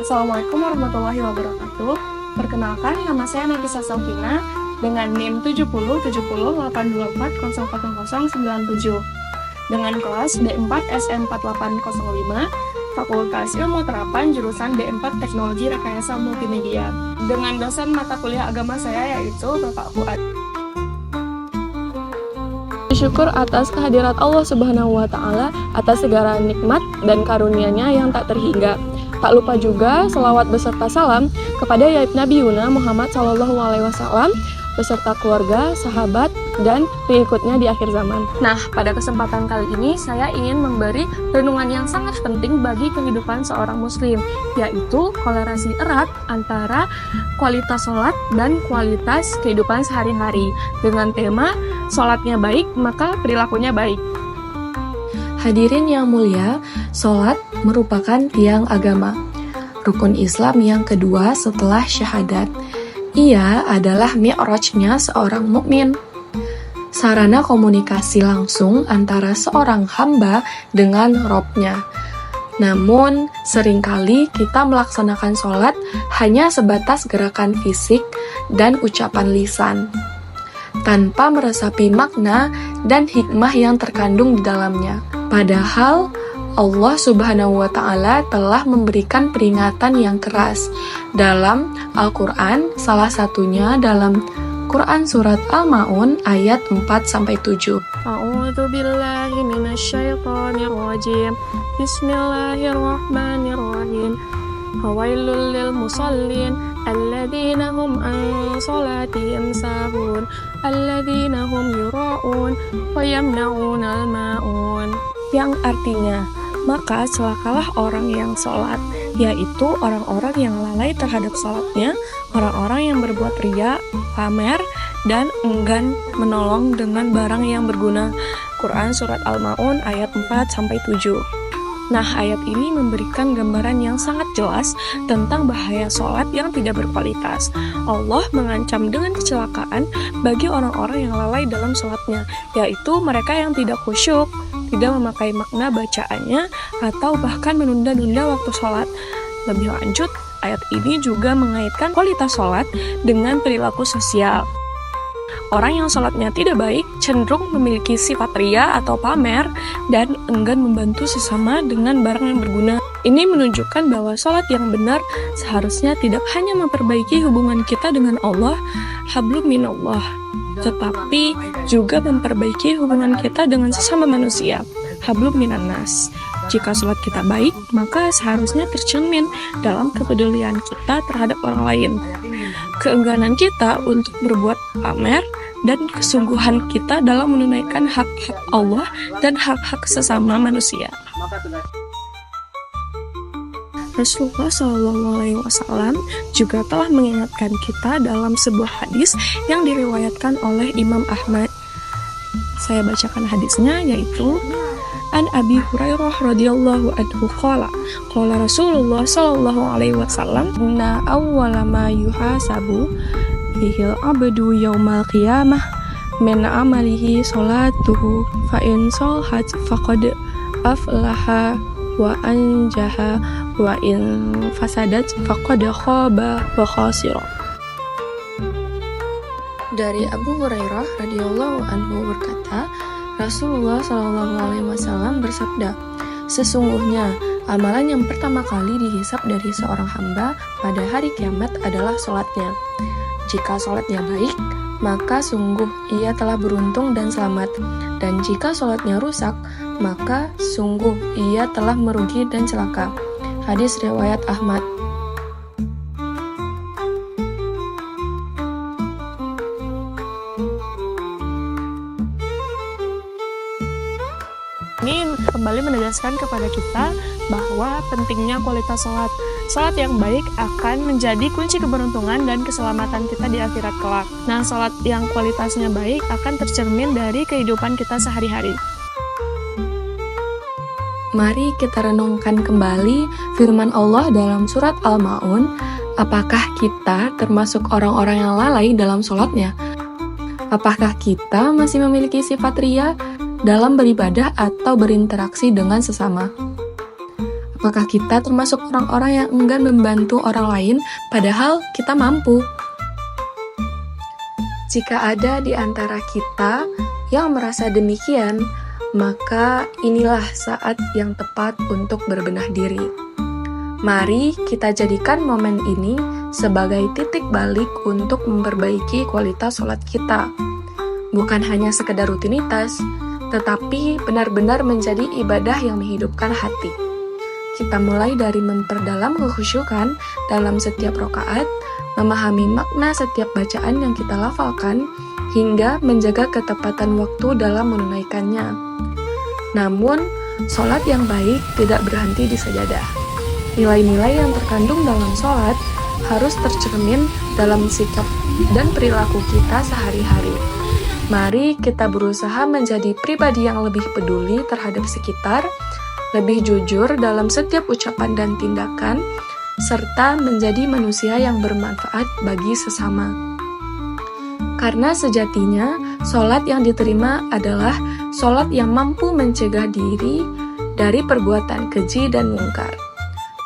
Assalamualaikum warahmatullahi wabarakatuh. Perkenalkan, nama saya Nafisa Saukina dengan NIM 707082404097 dengan kelas D4 SM4805 Fakultas Ilmu Terapan jurusan D4 Teknologi Rekayasa Multimedia dengan dosen mata kuliah agama saya yaitu Bapak Fuad. Bersyukur atas kehadirat Allah Subhanahu wa Ta'ala atas segala nikmat dan karunia-Nya yang tak terhingga. Tak lupa juga selawat beserta salam kepada Nabi Yuna Muhammad SAW beserta keluarga, sahabat, dan pengikutnya di akhir zaman. Nah, pada kesempatan kali ini saya ingin memberi renungan yang sangat penting bagi kehidupan seorang muslim, yaitu kolerasi erat antara kualitas sholat dan kualitas kehidupan sehari-hari. Dengan tema, sholatnya baik, maka perilakunya baik. Hadirin yang mulia, sholat merupakan tiang agama, rukun Islam yang kedua setelah syahadat. Ia adalah mi'rajnya seorang mukmin, sarana komunikasi langsung antara seorang hamba dengan Robnya. Namun, seringkali kita melaksanakan sholat hanya sebatas gerakan fisik dan ucapan lisan, tanpa meresapi makna dan hikmah yang terkandung di dalamnya. Padahal, Allah Subhanahu wa Ta'ala telah memberikan peringatan yang keras dalam Al-Quran, salah satunya dalam Quran Surat Al-Ma'un ayat 4-7. A'udzu billahi minasyaitonir rajim. Bismillahirrahmanirrahim. Fawailul lil musallin alladzina hum an salatihim sahun alladzina hum yura'un wa yamna'unal ma'un. Yang artinya, maka celakalah orang yang sholat, yaitu orang-orang yang lalai terhadap sholatnya, orang-orang yang berbuat riya, pamer, dan enggan menolong dengan barang yang berguna. Quran Surat Al-Ma'un ayat 4-7. Nah, ayat ini memberikan gambaran yang sangat jelas tentang bahaya sholat yang tidak berkualitas. Allah mengancam dengan kecelakaan bagi orang-orang yang lalai dalam sholatnya, yaitu mereka yang tidak khusyuk, tidak memakai makna bacaannya, atau bahkan menunda-nunda waktu sholat. Lebih lanjut, ayat ini juga mengaitkan kualitas sholat dengan perilaku sosial. Orang yang sholatnya tidak baik cenderung memiliki sifat ria atau pamer dan enggan membantu sesama dengan barang yang berguna. Ini menunjukkan bahwa sholat yang benar seharusnya tidak hanya memperbaiki hubungan kita dengan Allah, hablum minallah, tetapi juga memperbaiki hubungan kita dengan sesama manusia, hablum minannas. Jika sholat kita baik, maka seharusnya tercermin dalam kepedulian kita terhadap orang lain, keengganan kita untuk berbuat pamer, dan kesungguhan kita dalam menunaikan hak-hak Allah dan hak-hak sesama manusia. Rasulullah SAW juga telah mengingatkan kita dalam sebuah hadis yang diriwayatkan oleh Imam Ahmad. Saya bacakan hadisnya, yaitu An Abi Hurairah radhiyallahu anhu qala Rasulullah sallallahu alaihi wasallam inna awwala ma yuhasabu bihil abdu yaumal qiyamah min amalihi salatuhu fa in salahat faqad aflaha wa anjaha wa in fasadat faqad khaba wa khasira. Dari Abu Hurairah radhiyallahu anhu berkata, Rasulullah SAW bersabda, sesungguhnya amalan yang pertama kali dihisab dari seorang hamba pada hari kiamat adalah sholatnya. Jika sholatnya baik, maka sungguh ia telah beruntung dan selamat. Dan jika sholatnya rusak, maka sungguh ia telah merugi dan celaka. Hadis riwayat Ahmad. Ini kembali menegaskan kepada kita bahwa pentingnya kualitas sholat. Sholat yang baik akan menjadi kunci keberuntungan dan keselamatan kita di akhirat kelak. Nah, sholat yang kualitasnya baik akan tercermin dari kehidupan kita sehari-hari. Mari kita renungkan kembali firman Allah dalam surat Al-Ma'un. Apakah kita termasuk orang-orang yang lalai dalam sholatnya? Apakah kita masih memiliki sifat ria dalam beribadah atau berinteraksi dengan sesama? maka kita termasuk orang-orang yang enggan membantu orang lain padahal kita mampu. Jika ada di antara kita yang merasa demikian, maka inilah saat yang tepat untuk berbenah diri. Mari kita jadikan momen ini sebagai titik balik untuk memperbaiki kualitas sholat kita. Bukan hanya sekedar rutinitas, tetapi benar-benar menjadi ibadah yang menghidupkan hati. Kita mulai dari memperdalam kekhusyukan dalam setiap rakaat, memahami makna setiap bacaan yang kita lafalkan, hingga menjaga ketepatan waktu dalam menunaikannya. Namun, sholat yang baik tidak berhenti di sajadah. Nilai-nilai yang terkandung dalam sholat harus tercermin dalam sikap dan perilaku kita sehari-hari. Mari kita berusaha menjadi pribadi yang lebih peduli terhadap sekitar, lebih jujur dalam setiap ucapan dan tindakan, serta menjadi manusia yang bermanfaat bagi sesama. Karena sejatinya, sholat yang diterima adalah sholat yang mampu mencegah diri dari perbuatan keji dan mungkar.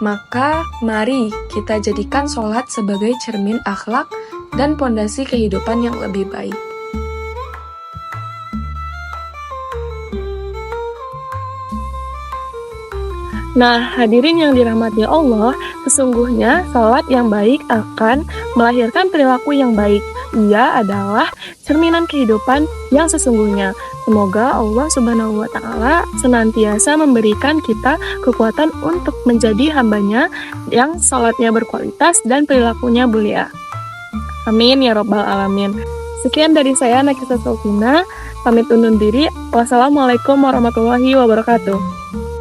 Maka, mari kita jadikan sholat sebagai cermin akhlak dan pondasi kehidupan yang lebih baik. Nah, hadirin yang dirahmati Allah, sesungguhnya salat yang baik akan melahirkan perilaku yang baik. Ia adalah cerminan kehidupan yang sesungguhnya. Semoga Allah Subhanahu wa Ta'ala senantiasa memberikan kita kekuatan untuk menjadi hambanya yang salatnya berkualitas dan perilakunya mulia. Amin ya Rabbal Alamin. Sekian dari saya, Nakisa Sofina. Pamit undur diri. Wassalamualaikum warahmatullahi wabarakatuh.